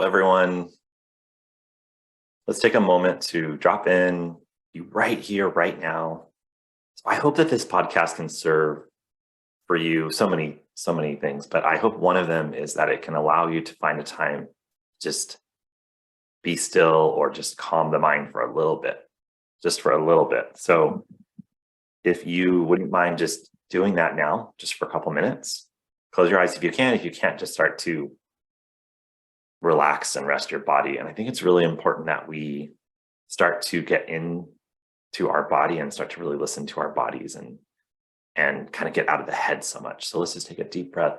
everyone. Let's take a moment to drop in, be right here, right now. So I hope that this podcast can serve for you so many things, but I hope one of them is that it can allow you to find a time, just be still or just calm the mind for a little bit, just for a little bit. So if you wouldn't mind just doing that now, just for a couple minutes, close your eyes if you can. If you can't, just start to relax and rest your body. And I think it's really important that we start to get into our body and start to really listen to our bodies and kind of get out of the head so much. So let's just take a deep breath.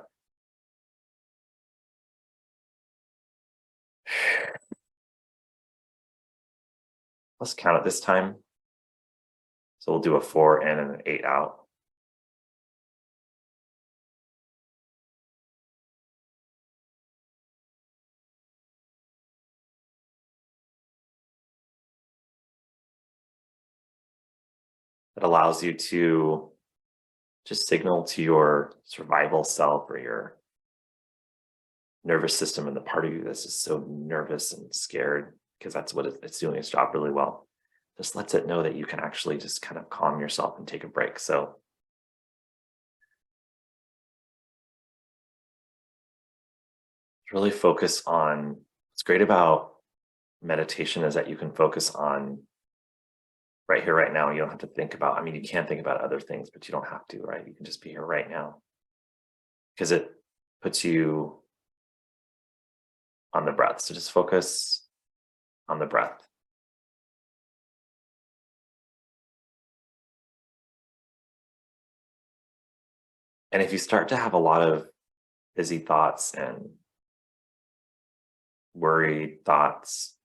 Let's count it this time. So we'll do a 4 in and an 8 out. It allows you to just signal to your survival self or your nervous system and the part of you that's just so nervous and scared, because that's what it's doing its job really well. Just lets it know that you can actually just kind of calm yourself and take a break. So really focus on what's great about meditation is that you can focus on right here, right now. You don't have to think about, I mean, you can think about other things, but you don't have to, right? You can just be here right now because it puts you on the breath. So just focus on the breath. And if you start to have a lot of busy thoughts and worried thoughts,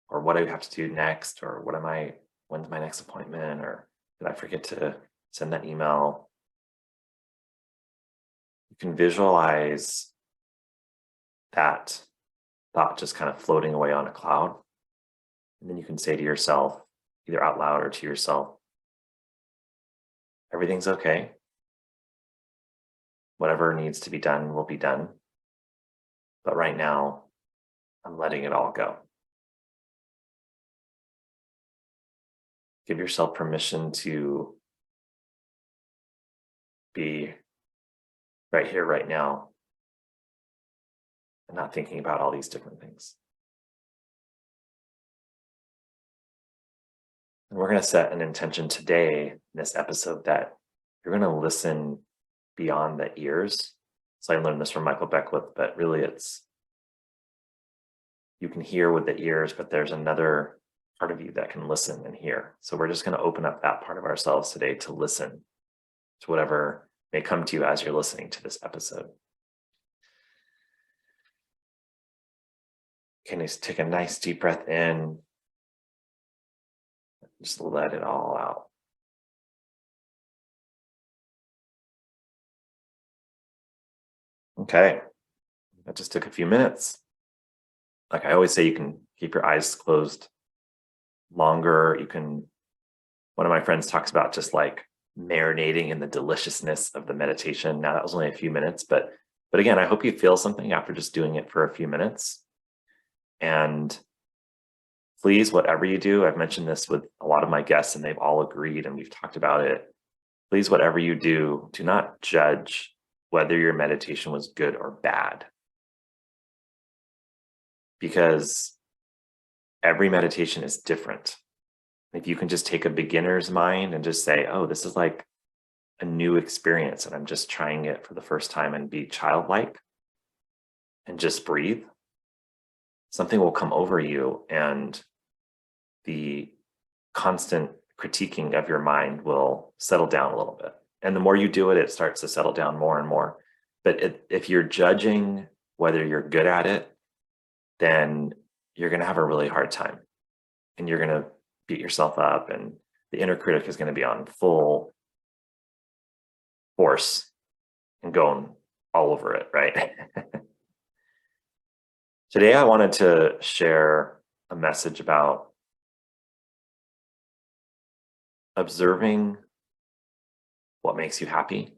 or what do I have to do next, or when's my next appointment, or did I forget to send that email? You can visualize that thought just kind of floating away on a cloud. And then you can say to yourself, either out loud or to yourself, everything's okay. Whatever needs to be done will be done. But right now, I'm letting it all go. Give yourself permission to be right here, right now, and not thinking about all these different things. And we're going to set an intention today in this episode that you're going to listen beyond the ears. So I learned this from Michael Beckwith, but really you can hear with the ears, but there's another part of you that can listen and hear. So we're just going to open up that part of ourselves today to listen to whatever may come to you as you're listening to this episode. Can you take a nice deep breath in? Just let it all out. Okay, that just took a few minutes. Like I always say, you can keep your eyes closed longer. One of my friends talks about just like marinating in the deliciousness of the meditation. Now that was only a few minutes, but again, I hope you feel something after just doing it for a few minutes. And please, whatever you do, I've mentioned this with a lot of my guests and they've all agreed and we've talked about it. Please, whatever you do not judge whether your meditation was good or bad. Because every meditation is different. If you can just take a beginner's mind and just say, oh, this is like a new experience and I'm just trying it for the first time, and be childlike and just breathe, something will come over you and the constant critiquing of your mind will settle down a little bit. And the more you do it, it starts to settle down more and more. But if you're judging whether you're good at it, then you're going to have a really hard time and you're going to beat yourself up, and the inner critic is going to be on full force and going all over it, right? Today, I wanted to share a message about observing what makes you happy,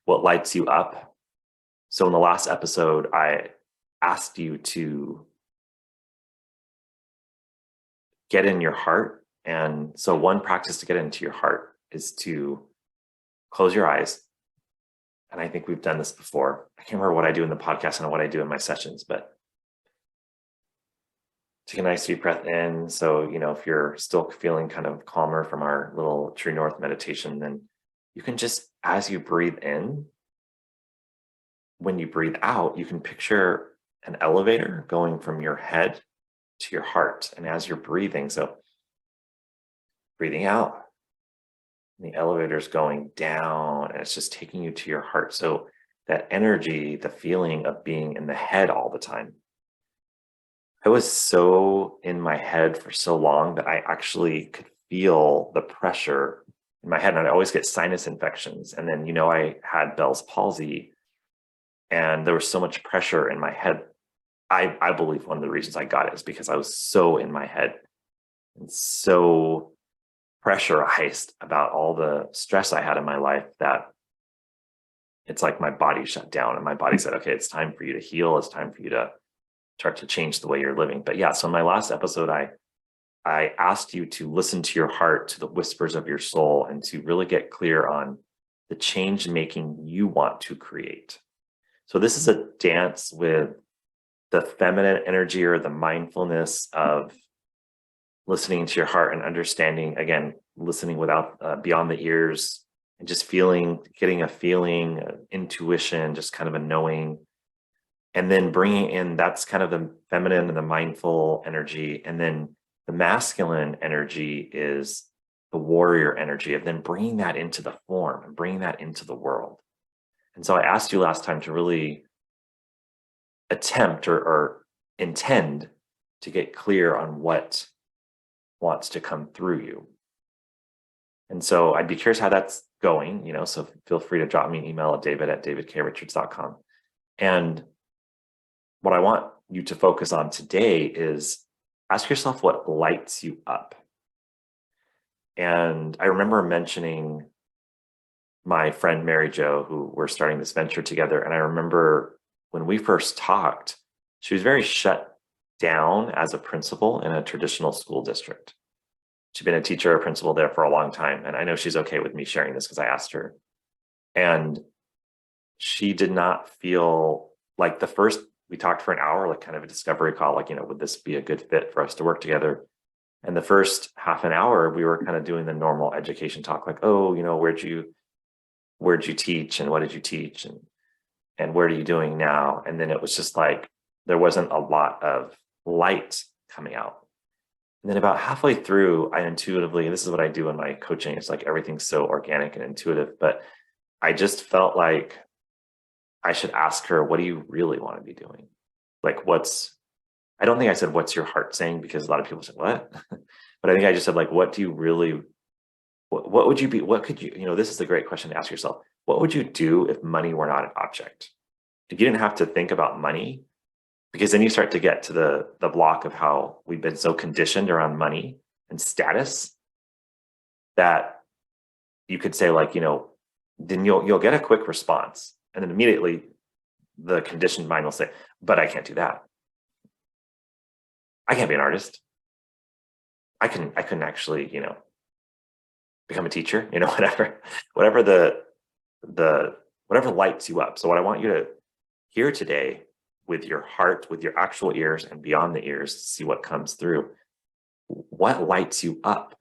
what lights you up. So in the last episode, I asked you to get in your heart. And so one practice to get into your heart is to close your eyes. And I think we've done this before. I can't remember what I do in the podcast and what I do in my sessions, but take a nice deep breath in. So, if you're still feeling kind of calmer from our little True North meditation, then you can just, as you breathe in, when you breathe out, you can picture an elevator going from your head to your heart. And as you're breathing, so breathing out, the elevator's going down and it's just taking you to your heart. So that energy, the feeling of being in the head all the time. I was so in my head for so long that I actually could feel the pressure in my head. And I'd always get sinus infections. And then, I had Bell's palsy and there was so much pressure in my head. I believe one of the reasons I got it is because I was so in my head and so pressurized about all the stress I had in my life that it's like my body shut down and my body said, okay, it's time for you to heal. It's time for you to start to change the way you're living. But yeah, so in my last episode, I asked you to listen to your heart, to the whispers of your soul, and to really get clear on the change making you want to create. So this is a dance with the feminine energy or the mindfulness of listening to your heart and understanding, again, listening without beyond the ears and just getting a feeling, intuition, just kind of a knowing. And then bringing in, that's kind of the feminine and the mindful energy. And then the masculine energy is the warrior energy of then bringing that into the form and bringing that into the world. And so I asked you last time to really attempt or intend to get clear on what wants to come through you. And so I'd be curious how that's going, so feel free to drop me an email at david@davidkrichards.com. And what I want you to focus on today is ask yourself what lights you up. And I remember mentioning my friend Mary Jo, who we're starting this venture together. And I remember when we first talked, she was very shut down as a principal in a traditional school district. She'd been a teacher or principal there for a long time. And I know she's okay with me sharing this because I asked her. And she did not feel like we talked for an hour, like kind of a discovery call, like, would this be a good fit for us to work together? And the first half an hour, we were kind of doing the normal education talk, like, oh, where'd you teach and what did you teach and what are you doing now? And then it was just like, there wasn't a lot of light coming out. And then about halfway through, I intuitively, and this is what I do in my coaching, it's like everything's so organic and intuitive, but I just felt like I should ask her, what do you really want to be doing? Like I don't think I said, what's your heart saying? Because a lot of people said, what? But I think I just said, like, what do you really, what would you be, what could you, this is a great question to ask yourself. What would you do if money were not an object? If you didn't have to think about money, because then you start to get to the block of how we've been so conditioned around money and status that you could say, like, then you'll get a quick response. And then immediately the conditioned mind will say, but I can't do that. I can't be an artist. I couldn't actually, become a teacher, whatever whatever lights you up. So what I want you to hear today with your heart, with your actual ears and beyond the ears, to see what comes through, what lights you up.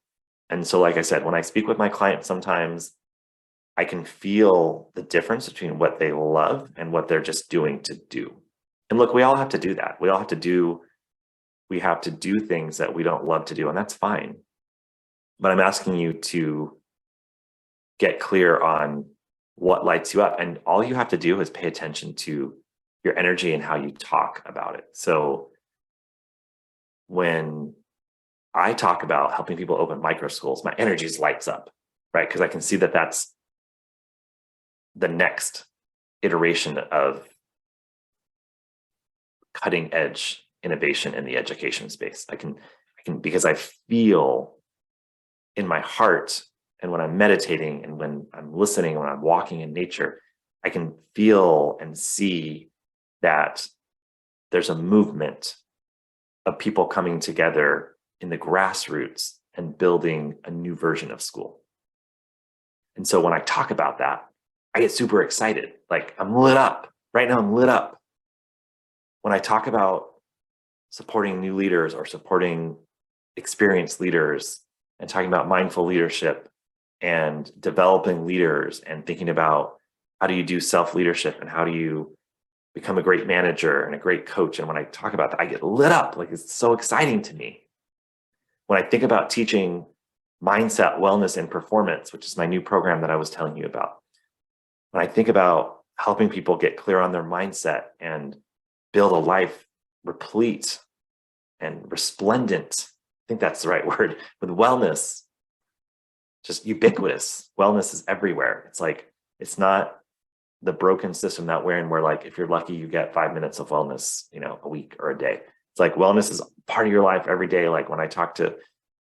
And so, like I said, when I speak with my clients, sometimes I can feel the difference between what they love and what they're just doing to do. And look, we all have to do that. We have to do things that we don't love to do, and that's fine. But I'm asking you to get clear on what lights you up. And all you have to do is pay attention to your energy and how you talk about it. So when I talk about helping people open micro schools, my energy lights up, right? Because I can see that that's the next iteration of cutting edge innovation in the education space. I can because I feel in my heart, and when I'm meditating and when I'm listening, when I'm walking in nature, I can feel and see that there's a movement of people coming together in the grassroots and building a new version of school. And so when I talk about that, I get super excited. Like, I'm lit up. Right now, I'm lit up. When I talk about supporting new leaders or supporting experienced leaders and talking about mindful leadership and developing leaders and thinking about how do you do self-leadership and how do you become a great manager and a great coach. And when I talk about that, I get lit up. Like, it's so exciting to me. When I think about teaching mindset, wellness, and performance, which is my new program that I was telling you about, when I think about helping people get clear on their mindset and build a life replete and resplendent, I think that's the right word, with wellness, just ubiquitous. Wellness is everywhere. It's like, it's not the broken system that we're in where, like, if you're lucky, you get 5 minutes of wellness, a week or a day. It's like wellness is part of your life every day. Like, when I talk to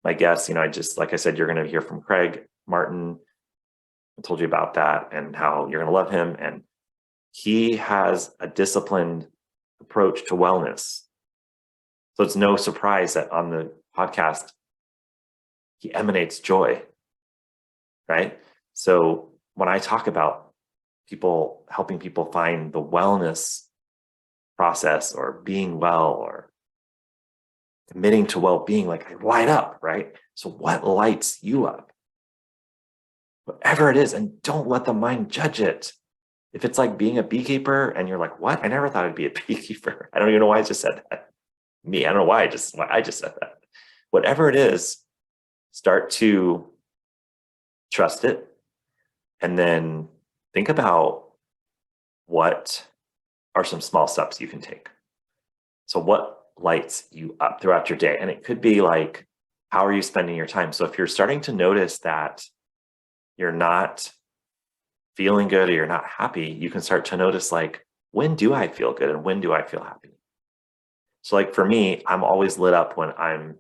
my guests, like I said, you're going to hear from Craig Martin. I told you about that and how you're going to love him. And he has a disciplined approach to wellness. So it's no surprise that on the podcast, he emanates joy, right? So when I talk about helping people find the wellness process or being well or committing to well-being, like, I light up, right? So what lights you up? Whatever it is, and don't let the mind judge it. If it's like being a beekeeper and you're like, what? I never thought I'd be a beekeeper. I don't even know why I just said that. I don't know why I just said that. Whatever it is, start to trust it and then think about what are some small steps you can take. So what lights you up throughout your day? And it could be like, how are you spending your time? So if you're starting to notice that you're not feeling good or you're not happy, you can start to notice, like, when do I feel good and when do I feel happy? So like for me, I'm always lit up when I'm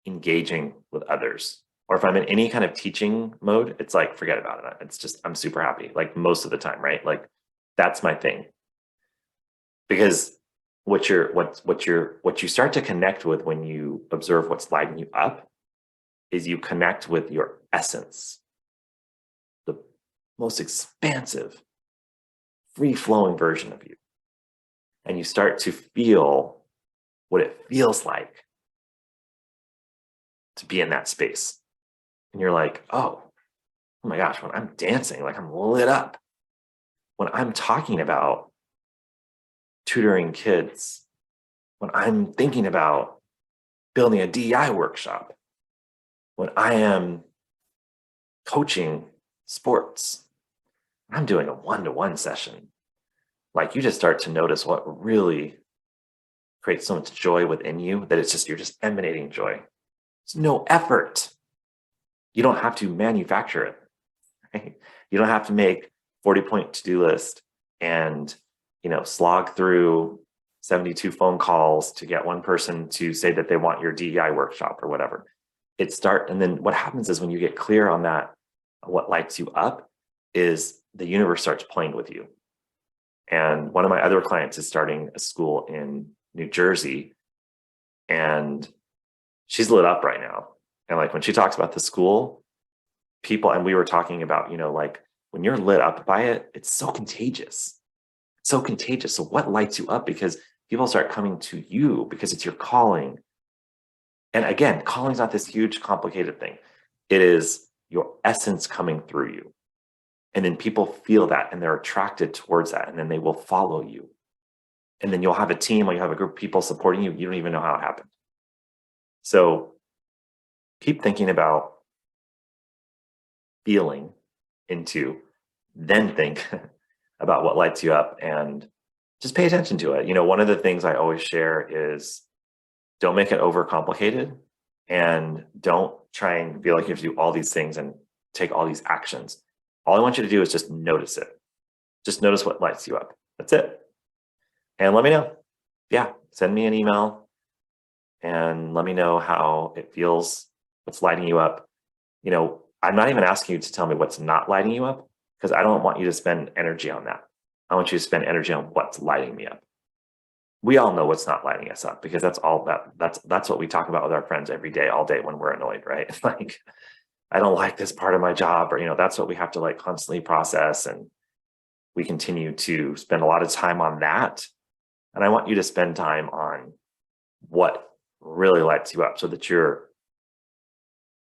engaging with others. Or if I'm in any kind of teaching mode, it's like, forget about it. It's just, I'm super happy, like most of the time, right? Like, that's my thing. Because what you start to connect with when you observe what's lighting you up is you connect with your essence, the most expansive, free-flowing version of you. And you start to feel what it feels like to be in that space. And you're like, oh my gosh, when I'm dancing, like, I'm lit up. When I'm talking about tutoring kids, when I'm thinking about building a DEI workshop, when I am coaching sports, I'm doing a one-to-one session, like, you just start to notice what really creates so much joy within you that you're just emanating joy. It's no effort. You don't have to manufacture it, right? You don't have to make 40-point to-do list and, slog through 72 phone calls to get one person to say that they want your DEI workshop or whatever. And then what happens is when you get clear on that, what lights you up is the universe starts playing with you. And one of my other clients is starting a school in New Jersey, and she's lit up right now. And like, when she talks about the school, and we were talking about, like, when you're lit up by it, it's so contagious. It's so contagious. So what lights you up? Because people start coming to you because it's your calling. And again, calling's not this huge, complicated thing. It is your essence coming through you. And then people feel that and they're attracted towards that, and then they will follow you. And then you'll have a team or you have a group of people supporting you. You don't even know how it happened. So keep thinking about feeling into, then think about what lights you up and just pay attention to it. One of the things I always share is, don't make it overcomplicated, and don't try and feel like you have to do all these things and take all these actions. All I want you to do is just notice it. Just notice what lights you up. That's it. And let me know. Yeah, send me an email and let me know how it feels, what's lighting you up. I'm not even asking you to tell me what's not lighting you up, because I don't want you to spend energy on that. I want you to spend energy on what's lighting me up. we all know what's not lighting us up, because that's what we talk about with our friends every day, all day, when we're annoyed, right? Like, I don't like this part of my job, or that's what we have to like constantly process. And we continue to spend a lot of time on that. And I want you to spend time on what really lights you up, so that you're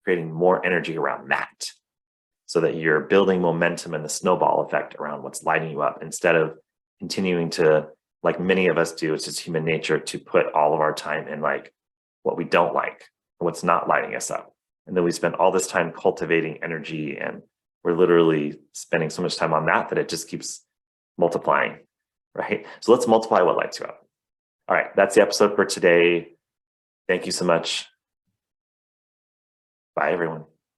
creating more energy around that, so that you're building momentum and the snowball effect around what's lighting you up, instead of continuing to, like many of us do, it's just human nature to put all of our time in like what we don't like, what's not lighting us up. And then we spend all this time cultivating energy, and we're literally spending so much time on that it just keeps multiplying, right? So let's multiply what lights you up. All right, that's the episode for today. Thank you so much. Bye, everyone.